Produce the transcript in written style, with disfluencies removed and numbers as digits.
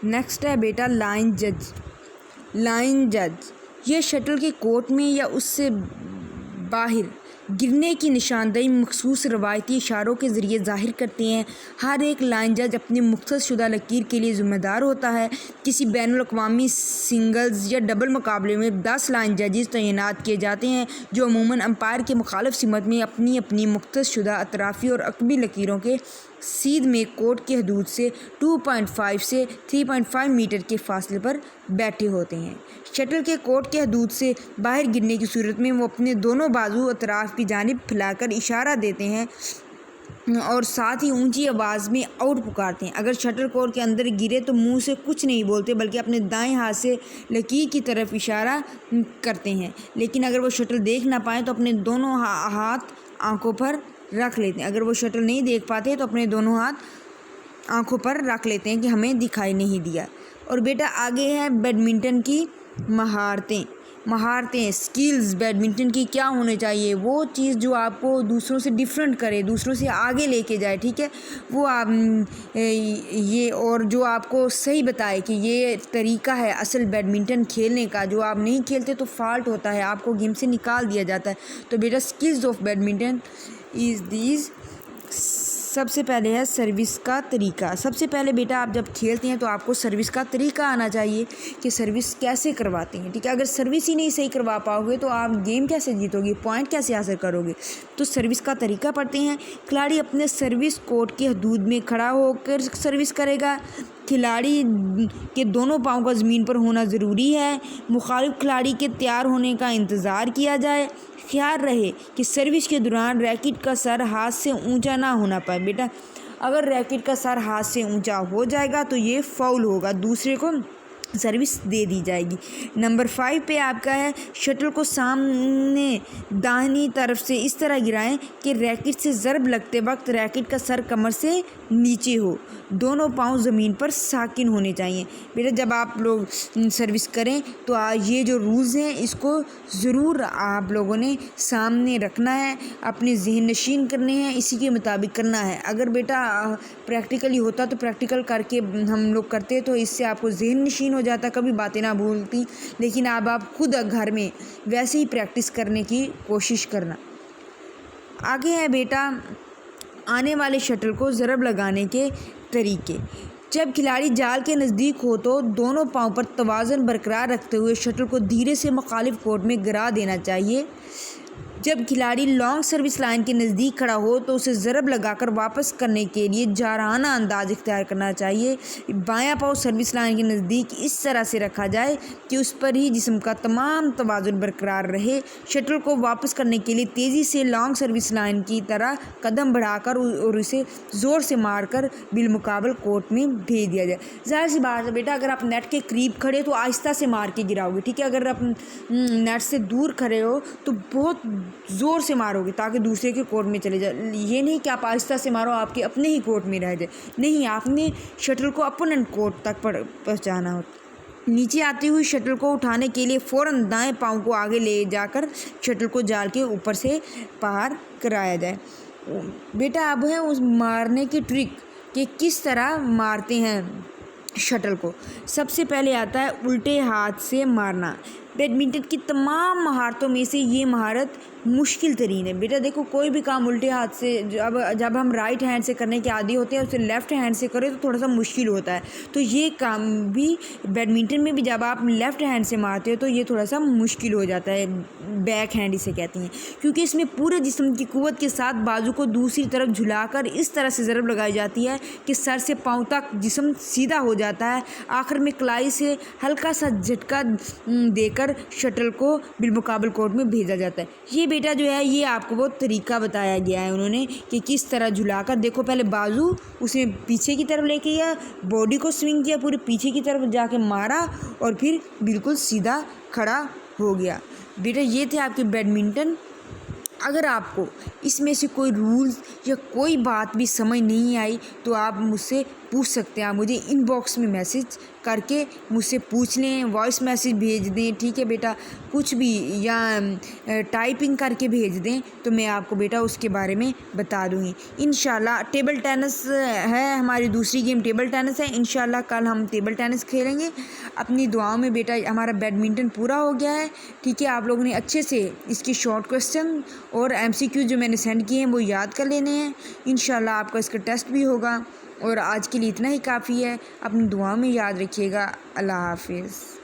Next ہے بیٹا line جج۔ Line جج یہ شٹل کے کورٹ میں یا اس سے باہر گرنے کی نشاندہی مخصوص روایتی اشاروں کے ذریعے ظاہر کرتے ہیں۔ ہر ایک لائن جج اپنی مختص شدہ لکیر کے لیے ذمہ دار ہوتا ہے۔ کسی بین الاقوامی سنگلز یا ڈبل مقابلے میں 10 لائن ججز تعینات کیے جاتے ہیں جو عموماً امپائر کے مخالف سمت میں اپنی اپنی مختص شدہ اطرافی اور عقبی لکیروں کے سیدھ میں کورٹ کی حدود سے 2.5 سے 3.5 میٹر کے فاصلے پر بیٹھے ہوتے ہیں۔ شٹل کے کورٹ کے حدود سے باہر گرنے کی صورت میں وہ اپنے دونوں بازو اطراف کی جانب پھیلا کر اشارہ دیتے ہیں اور ساتھ ہی اونچی آواز میں آؤٹ پکارتے ہیں۔ اگر شٹل کورٹ کے اندر گرے تو منہ سے کچھ نہیں بولتے بلکہ اپنے دائیں ہاتھ سے لکیر کی طرف اشارہ کرتے ہیں، لیکن اگر وہ شٹل دیکھ نہ پائیں تو اپنے دونوں ہاتھ آنکھوں پر رکھ لیتے ہیں۔ اگر وہ شٹل نہیں دیکھ پاتے تو اپنے دونوں ہاتھ آنکھوں پر رکھ لیتے ہیں کہ ہمیں دکھائی نہیں دیا۔ اور بیٹا آگے ہے بیڈمنٹن کی مہارتیں سکلز۔ بیڈمنٹن کی کیا ہونے چاہیے؟ وہ چیز جو آپ کو دوسروں سے ڈیفرنٹ کرے، دوسروں سے آگے لے کے جائے، ٹھیک ہے، وہ آپ یہ اور جو آپ کو صحیح بتائے کہ یہ طریقہ ہے اصل بیڈمنٹن کھیلنے کا۔ جو آپ نہیں کھیلتے تو فالٹ ہوتا ہے، آپ کو گیم سے نکال دیا جاتا ہے۔ تو بیٹا skills of badminton is these. سب سے پہلے ہے سروس کا طریقہ۔ سب سے پہلے بیٹا آپ جب کھیلتے ہیں تو آپ کو سروس کا طریقہ آنا چاہیے کہ سروس کیسے کرواتے ہیں، ٹھیک ہے۔ اگر سروس ہی نہیں صحیح کروا پاؤ گے تو آپ گیم کیسے جیتو گے، پوائنٹ کیسے حاصل کرو گے؟ تو سروس کا طریقہ پڑھتے ہیں۔ کھلاڑی اپنے سروس کورٹ کی حدود میں کھڑا ہو کر سروس کرے گا۔ کھلاڑی کے دونوں پاؤں کا زمین پر ہونا ضروری ہے۔ مخالف کھلاڑی کے تیار ہونے کا انتظار کیا جائے۔ خیال رہے کہ سروس کے دوران ریکٹ کا سر ہاتھ سے اونچا نہ ہونا پائے۔ بیٹا اگر ریکٹ کا سر ہاتھ سے اونچا ہو جائے گا تو یہ فاؤل ہوگا، دوسرے کو سروس دے دی جائے گی۔ نمبر 5 پہ آپ کا ہے شٹل کو سامنے داہنی طرف سے اس طرح گرائیں کہ ریکٹ سے ضرب لگتے وقت ریکٹ کا سر کمر سے نیچے ہو، دونوں پاؤں زمین پر ساکن ہونے چاہیے۔ بیٹا جب آپ لوگ سروس کریں تو یہ جو رولز ہیں اس کو ضرور آپ لوگوں نے سامنے رکھنا ہے، اپنے ذہن نشین کرنے ہیں، اسی کے مطابق کرنا ہے۔ اگر بیٹا پریکٹیکلی ہوتا تو پریکٹیکل کر کے ہم لوگ کرتے تو اس سے آپ کو ذہن نشین ہو جاتا، کبھی باتیں نہ بھولتی، لیکن اب آپ خود گھر میں ویسے ہی پریکٹس کرنے کی کوشش کرنا۔ آگے ہے بیٹا آنے والے شٹل کو ضرب لگانے کے طریقے۔ جب کھلاڑی جال کے نزدیک ہو تو دونوں پاؤں پر توازن برقرار رکھتے ہوئے شٹل کو دھیرے سے مخالف کورٹ میں گرا دینا چاہیے۔ جب کھلاڑی لانگ سروس لائن کے نزدیک کھڑا ہو تو اسے ضرب لگا کر واپس کرنے کے لیے جارحانہ انداز اختیار کرنا چاہیے۔ بایاں پاؤں سروس لائن کے نزدیک اس طرح سے رکھا جائے کہ اس پر ہی جسم کا تمام توازن برقرار رہے۔ شٹل کو واپس کرنے کے لیے تیزی سے لانگ سروس لائن کی طرح قدم بڑھا کر اور اسے زور سے مار کر بالمقابل کورٹ میں بھیج دیا جائے۔ ظاہر سی بات ہے بیٹا اگر آپ نیٹ کے قریب کھڑے تو آہستہ سے مار کے گراؤ گے، ٹھیک ہے۔ اگر آپ نیٹ سے دور کھڑے ہو تو بہت زور سے مارو گے تاکہ دوسرے کے کورٹ میں چلے جائے۔ یہ نہیں کہ آپ آہستہ سے مارو آپ کے اپنے ہی کورٹ میں رہ جائے، نہیں، آپ نے شٹل کو اپوننٹ کورٹ تک پہنچانا ہوتا۔ نیچے آتی ہوئی شٹل کو اٹھانے کے لیے فوراً دائیں پاؤں کو آگے لے جا کر شٹل کو جال کے اوپر سے پار کرایا جائے۔ بیٹا اب ہے اس مارنے کی ٹرک کہ کس طرح مارتے ہیں شٹل کو۔ سب سے پہلے آتا ہے الٹے ہاتھ سے مارنا۔ بیڈمنٹن کی تمام مہارتوں میں سے یہ مہارت مشکل ترین ہے۔ بیٹا دیکھو کوئی بھی کام الٹے ہاتھ سے جب ہم رائٹ ہینڈ سے کرنے کے عادی ہوتے ہیں اسے لیفٹ ہینڈ سے کریں تو تھوڑا سا مشکل ہوتا ہے، تو یہ کام بھی بیڈمنٹن میں بھی جب آپ لیفٹ ہینڈ سے مارتے ہو تو یہ تھوڑا سا مشکل ہو جاتا ہے، بیک ہینڈ اسے کہتے ہیں، کیونکہ اس میں پورے جسم کی قوت کے ساتھ بازو کو دوسری طرف جھلا کر اس طرح سے ضرب لگائی جاتی ہے کہ سر سے پاؤں تک جسم سیدھا ہو جاتا ہے۔ آخر میں کلائی سے ہلکا سا جھٹکا دے کر شٹل کو بالمقابل کورٹ میں بھیجا جاتا ہے۔ یہ بیٹا جو ہے یہ آپ کو وہ طریقہ بتایا گیا ہے انہوں نے کہ کس طرح جھلا کر، دیکھو پہلے بازو اسے پیچھے کی طرف لے کے یا باڈی کو سوئنگ کیا، پورے پیچھے کی طرف جا کے مارا اور پھر بالکل سیدھا کھڑا ہو گیا۔ بیٹا یہ تھے آپ کے بیڈمنٹن۔ اگر آپ کو اس میں سے کوئی رولز یا کوئی بات بھی سمجھ نہیں آئی تو آپ مجھ سے پوچھ سکتے ہیں، آپ مجھے ان باکس میں میسج کر کے مجھ سے پوچھ لیں، وائس میسج بھیج دیں، ٹھیک ہے بیٹا، کچھ بھی، یا ٹائپنگ کر کے بھیج دیں تو میں آپ کو بیٹا اس کے بارے میں بتا دوں گی انشاءاللہ۔ ٹیبل ٹینس ہے ہماری دوسری گیم، ٹیبل ٹینس ہے، انشاءاللہ کل ہم ٹیبل ٹینس کھیلیں گے۔ اپنی دعاؤں میں بیٹا ہمارا بیڈمنٹن پورا ہو گیا ہے، ٹھیک ہے، آپ لوگوں نے اچھے سے اس کی شارٹ کوسچن اور MCQ جو میں نے سینڈ کیے ہیں وہ یاد کر لینے ہیں، انشاءاللہ آپ کا اس کا ٹیسٹ بھی ہوگا۔ اور آج کے لیے اتنا ہی کافی ہے، اپنی دعاؤں میں یاد رکھیے گا۔ اللہ حافظ۔